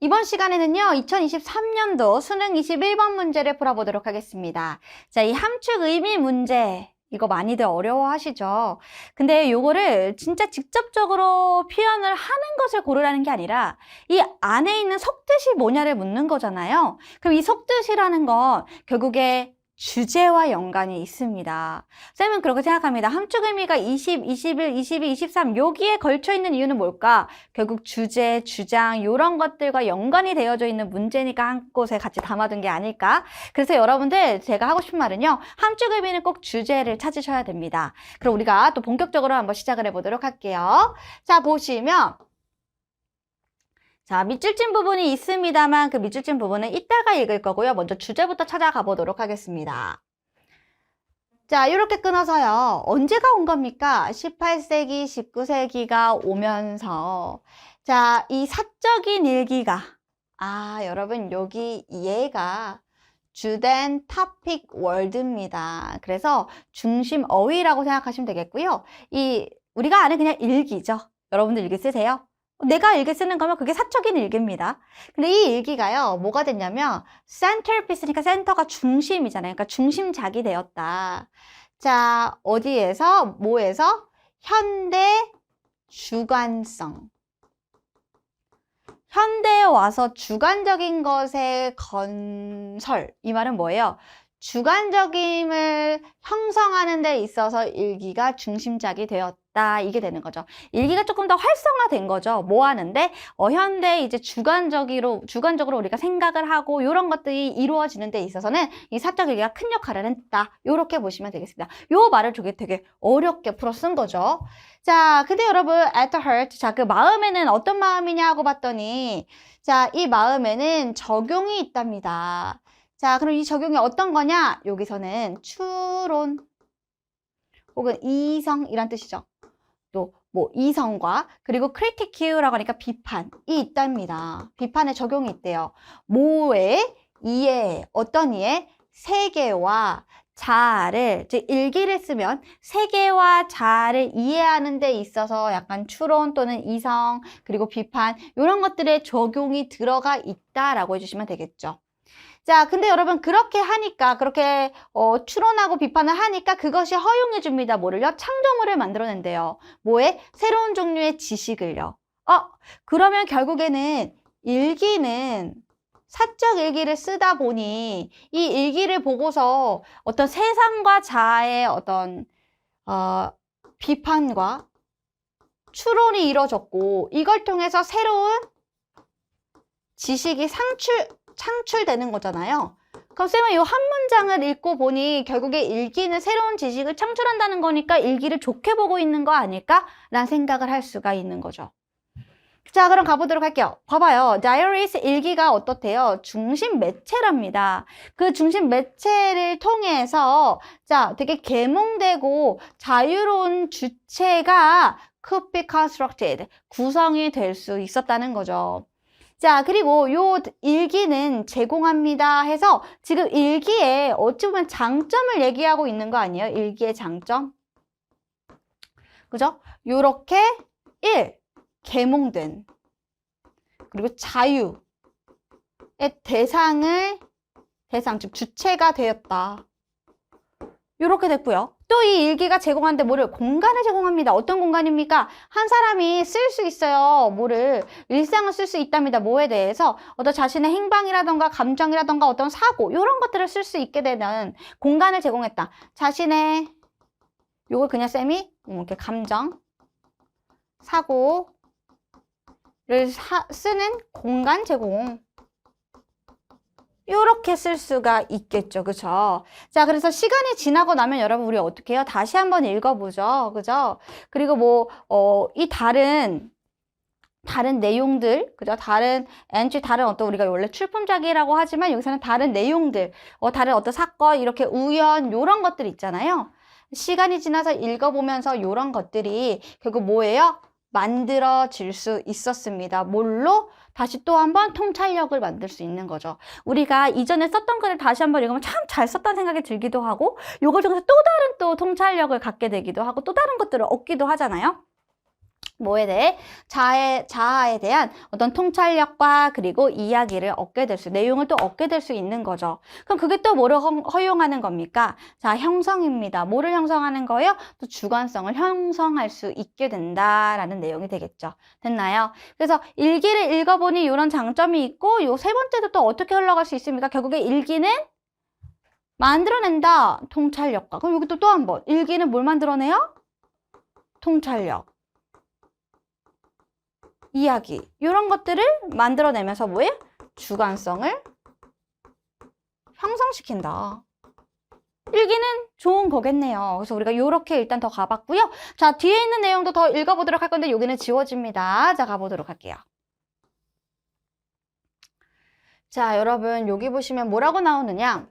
이번 시간에는요, 2023년도 수능 21번 문제를 풀어보도록 하겠습니다. 자, 이 함축 의미 문제, 이거 많이들 어려워하시죠? 근데 요거를 진짜 직접적으로 표현을 하는 것을 고르라는 게 아니라 이 안에 있는 속뜻이 뭐냐를 묻는 거잖아요. 그럼 이 속뜻이라는 건 결국에 주제와 연관이 있습니다. 쌤은 그렇게 생각합니다. 함축 의미가 20, 21, 22, 23 여기에 걸쳐 있는 이유는 뭘까? 결국 주제, 주장 이런 것들과 연관이 되어져 있는 문제니까 한 곳에 같이 담아둔 게 아닐까? 그래서 여러분들 제가 하고 싶은 말은요. 함축 의미는 꼭 주제를 찾으셔야 됩니다. 그럼 우리가 또 본격적으로 한번 시작을 해보도록 할게요. 자, 보시면 자, 밑줄 친 부분이 있습니다만 그 밑줄 친 부분은 이따가 읽을 거고요. 먼저 주제부터 찾아가 보도록 하겠습니다. 자, 이렇게 끊어서요. 언제가 온 겁니까? 18세기, 19세기가 오면서 자, 이 사적인 일기가 여러분 여기 얘가 주된 토픽 월드입니다. 그래서 중심 어휘라고 생각하시면 되겠고요. 우리가 아는 그냥 일기죠. 여러분들 일기 쓰세요? 내가 일기 쓰는 거면 그게 사적인 일기입니다. 근데 이 일기가요, 뭐가 됐냐면, centerpiece니까 센터가 중심이잖아요. 그러니까 중심작이 되었다. 자, 어디에서, 뭐에서? 현대 주관성. 현대에 와서 주관적인 것의 건설. 이 말은 뭐예요? 주관적임을 형성하는 데 있어서 일기가 중심작이 되었다. 이게 되는 거죠. 일기가 조금 더 활성화된 거죠. 뭐 하는데? 현대 이제 주관적으로 우리가 생각을 하고 이런 것들이 이루어지는 데 있어서는 이 사적 일기가 큰 역할을 했다. 이렇게 보시면 되겠습니다. 요 말을 되게 어렵게 풀어 쓴 거죠. 자, 근데 여러분, at the heart. 자, 그 마음에는 어떤 마음이냐 하고 봤더니, 자, 이 마음에는 적용이 있답니다. 자, 그럼 이 적용이 어떤 거냐? 여기서는 추론 혹은 이성이란 뜻이죠. 또 뭐 이성과 그리고 critique라고 하니까 비판이 있답니다. 비판의 적용이 있대요. 뭐에? 이에, 어떤 이에? 세계와 자아를, 즉 일기를 쓰면 세계와 자아를 이해하는 데 있어서 약간 추론 또는 이성 그리고 비판 이런 것들의 적용이 들어가 있다라고 해주시면 되겠죠. 자, 근데 여러분 그렇게 하니까 그렇게 추론하고 비판을 하니까 그것이 허용해 줍니다. 뭐를요? 창조물을 만들어낸대요. 뭐에? 새로운 종류의 지식을요. 그러면 결국에는 일기는 사적 일기를 쓰다 보니 이 일기를 보고서 어떤 세상과 자아의 어떤 비판과 추론이 이루어졌고 이걸 통해서 새로운 지식이 창출되는 거잖아요. 그럼 쌤은 이 한 문장을 읽고 보니 결국에 일기는 새로운 지식을 창출한다는 거니까 일기를 좋게 보고 있는 거 아닐까? 라는 생각을 할 수가 있는 거죠. 자, 그럼 가보도록 할게요. 봐봐요. 다이어리스 일기가 어떻대요? 중심 매체랍니다. 그 중심 매체를 통해서 자, 되게 계몽되고 자유로운 주체가 could be constructed, 구성이 될 수 있었다는 거죠. 자, 그리고 요 일기는 제공합니다 해서 지금 일기에 어찌 보면 장점을 얘기하고 있는 거 아니에요? 일기의 장점. 그죠? 요렇게 계몽된 그리고 자유의 대상, 즉 주체가 되었다. 요렇게 됐고요. 또 이 일기가 제공하는데 뭐를? 공간을 제공합니다. 어떤 공간입니까? 한 사람이 쓸 수 있어요. 뭐를? 일상을 쓸 수 있답니다. 뭐에 대해서? 어떤 자신의 행방이라던가 감정이라던가 어떤 사고 이런 것들을 쓸 수 있게 되는 공간을 제공했다. 자신의 요걸 그냥 쌤이 이렇게 감정, 사고를 쓰는 공간 제공. 요렇게 쓸 수가 있겠죠. 그죠? 자, 그래서 시간이 지나고 나면 여러분 우리 어떻게 해요? 다시 한번 읽어보죠. 그죠? 그리고 뭐, 이 다른 내용들, 그죠? 다른 엔트리, 다른 어떤 우리가 원래 출품작이라고 하지만 여기서는 다른 내용들, 다른 어떤 사건, 이렇게 우연, 요런 것들 있잖아요. 시간이 지나서 읽어보면서 요런 것들이 결국 뭐예요? 만들어질 수 있었습니다. 뭘로? 다시 또 한번 통찰력을 만들 수 있는 거죠. 우리가 이전에 썼던 글을 다시 한번 읽으면 참 잘 썼다는 생각이 들기도 하고 요걸 통해서 또 다른 또 통찰력을 갖게 되기도 하고 또 다른 것들을 얻기도 하잖아요. 뭐에 대해? 자아에 대한 어떤 통찰력과 그리고 이야기를 얻게 될 내용을 또 얻게 될 수 있는 거죠. 그럼 그게 또 뭐를 허용하는 겁니까? 자, 형성입니다. 뭐를 형성하는 거예요? 또 주관성을 형성할 수 있게 된다라는 내용이 되겠죠. 됐나요? 그래서 일기를 읽어보니 이런 장점이 있고 요 세 번째도 또 어떻게 흘러갈 수 있습니까? 결국에 일기는 만들어낸다. 통찰력과. 그럼 여기 또 한 번. 일기는 뭘 만들어내요? 통찰력. 이야기 이런 것들을 만들어내면서 뭐예요? 주관성을 형성시킨다. 일기는 좋은 거겠네요. 그래서 우리가 이렇게 일단 더 가봤고요. 자, 뒤에 있는 내용도 더 읽어보도록 할 건데 여기는 지워집니다. 자, 가보도록 할게요. 자, 여러분 여기 보시면 뭐라고 나오느냐?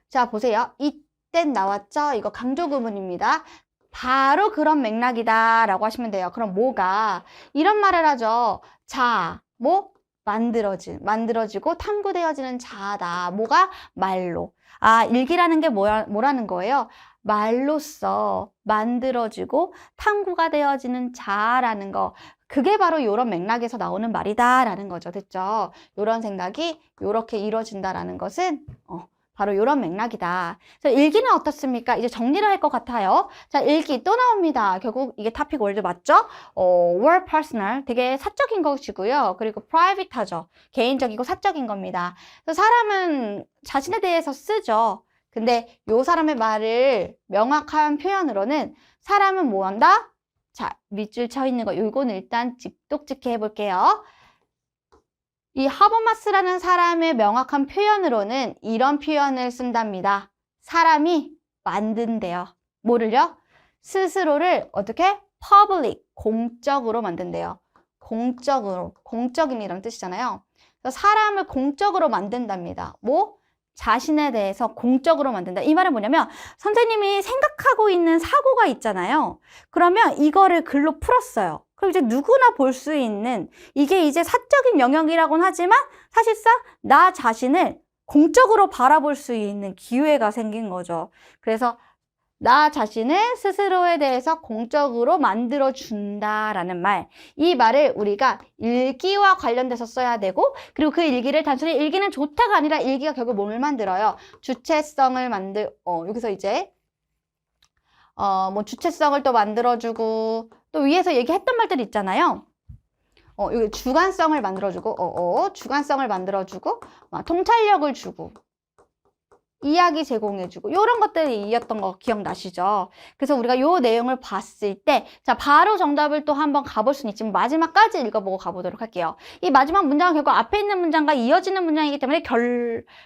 자, 보세요. 이땐 나왔죠? 이거 강조 구문입니다. 바로 그런 맥락이다라고 하시면 돼요. 그럼 뭐가? 이런 말을 하죠. 자, 뭐? 만들어지고 탐구되어지는 자아다. 뭐가? 말로. 아, 일기라는 게 뭐라는 거예요? 말로써 만들어지고 탐구가 되어지는 자아라는 거. 그게 바로 이런 맥락에서 나오는 말이다라는 거죠. 됐죠? 이런 생각이 이렇게 이루어진다라는 것은 바로 이런 맥락이다. 그래서 일기는 어떻습니까? 이제 정리를 할 것 같아요. 자, 일기 또 나옵니다. 결국 이게 topic word 맞죠? word personal, 되게 사적인 것이고요. 그리고 private하죠. 개인적이고 사적인 겁니다. 그래서 사람은 자신에 대해서 쓰죠. 근데 요 사람의 말을 명확한 표현으로는 사람은 뭐 한다? 자, 밑줄 쳐 있는 거 이거는 일단 똑똑히 해볼게요. 이 하버마스라는 사람의 명확한 표현으로는 이런 표현을 쓴답니다. 사람이 만든대요. 뭐를요? 스스로를 어떻게? public, 공적으로 만든대요. 공적으로, 공적인이라는 뜻이잖아요. 그래서 사람을 공적으로 만든답니다. 뭐? 자신에 대해서 공적으로 만든다. 이 말은 뭐냐면 선생님이 생각하고 있는 사고가 있잖아요. 그러면 이거를 글로 풀었어요. 그럼 이제 누구나 볼 수 있는 이게 이제 사적인 영역이라고는 하지만 사실상 나 자신을 공적으로 바라볼 수 있는 기회가 생긴 거죠. 그래서 나 자신을 스스로에 대해서 공적으로 만들어준다라는 말. 이 말을 우리가 일기와 관련돼서 써야 되고, 그리고 그 일기를 단순히 일기는 좋다가 아니라 일기가 결국 뭘 만들어요? 주체성을 여기서 이제, 뭐 주체성을 또 만들어주고, 또 위에서 얘기했던 말들 있잖아요. 여기 주관성을 만들어주고, 주관성을 만들어주고, 통찰력을 주고, 이야기 제공해주고 이런 것들이 이었던 거 기억나시죠? 그래서 우리가 요 내용을 봤을 때 자 바로 정답을 또 한번 가볼 수는 있지만 마지막까지 읽어보고 가보도록 할게요. 이 마지막 문장은 결국 앞에 있는 문장과 이어지는 문장이기 때문에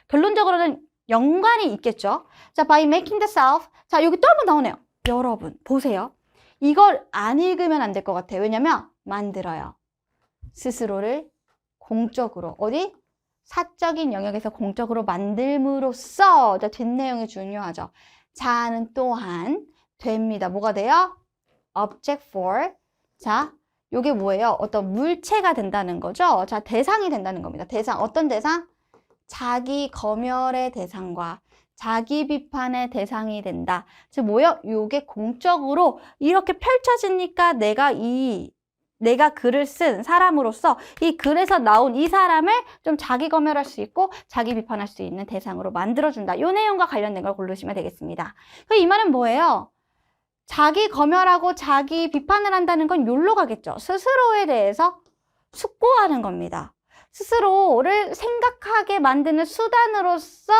결론적으로는 연관이 있겠죠? 자, by making the self. 자, 여기 또 한번 나오네요. 여러분 보세요. 이걸 안 읽으면 안 될 것 같아요. 왜냐면 만들어요. 스스로를 공적으로 어디? 사적인 영역에서 공적으로 만들므로써 뒷내용이 중요하죠. 자아는 또한 됩니다. 뭐가 돼요? object for. 자, 요게 뭐예요? 어떤 물체가 된다는 거죠. 자, 대상이 된다는 겁니다. 대상. 어떤 대상? 자기 검열의 대상과 자기 비판의 대상이 된다. 즉 뭐예요? 요게 공적으로 이렇게 펼쳐지니까 내가 글을 쓴 사람으로서 이 글에서 나온 이 사람을 좀 자기 검열할 수 있고 자기 비판할 수 있는 대상으로 만들어준다. 이 내용과 관련된 걸 고르시면 되겠습니다. 이 말은 뭐예요? 자기 검열하고 자기 비판을 한다는 건 요로 가겠죠. 스스로에 대해서 숙고하는 겁니다. 스스로를 생각하게 만드는 수단으로서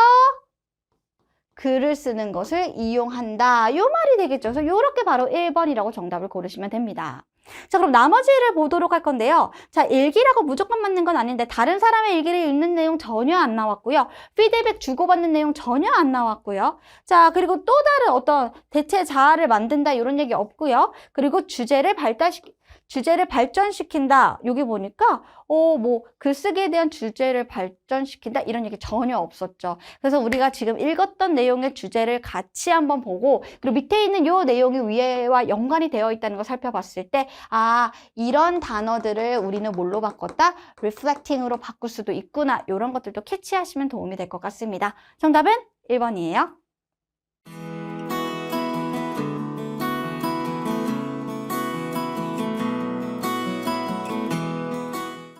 글을 쓰는 것을 이용한다. 요 말이 되겠죠. 그래서 요렇게 바로 1번이라고 정답을 고르시면 됩니다. 자, 그럼 나머지를 보도록 할 건데요. 자, 일기라고 무조건 맞는 건 아닌데 다른 사람의 일기를 읽는 내용 전혀 안 나왔고요. 피드백 주고받는 내용 전혀 안 나왔고요. 자, 그리고 또 다른 어떤 대체 자아를 만든다 이런 얘기 없고요. 그리고 주제를 발전시킨다. 여기 보니까 뭐 글쓰기에 대한 주제를 발전시킨다 이런 얘기 전혀 없었죠. 그래서 우리가 지금 읽었던 내용의 주제를 같이 한번 보고 그리고 밑에 있는 요 내용이 위에와 연관이 되어 있다는 걸 살펴봤을 때 이런 단어들을 우리는 뭘로 바꿨다? reflecting으로 바꿀 수도 있구나. 이런 것들도 캐치하시면 도움이 될 것 같습니다. 정답은 1번이에요.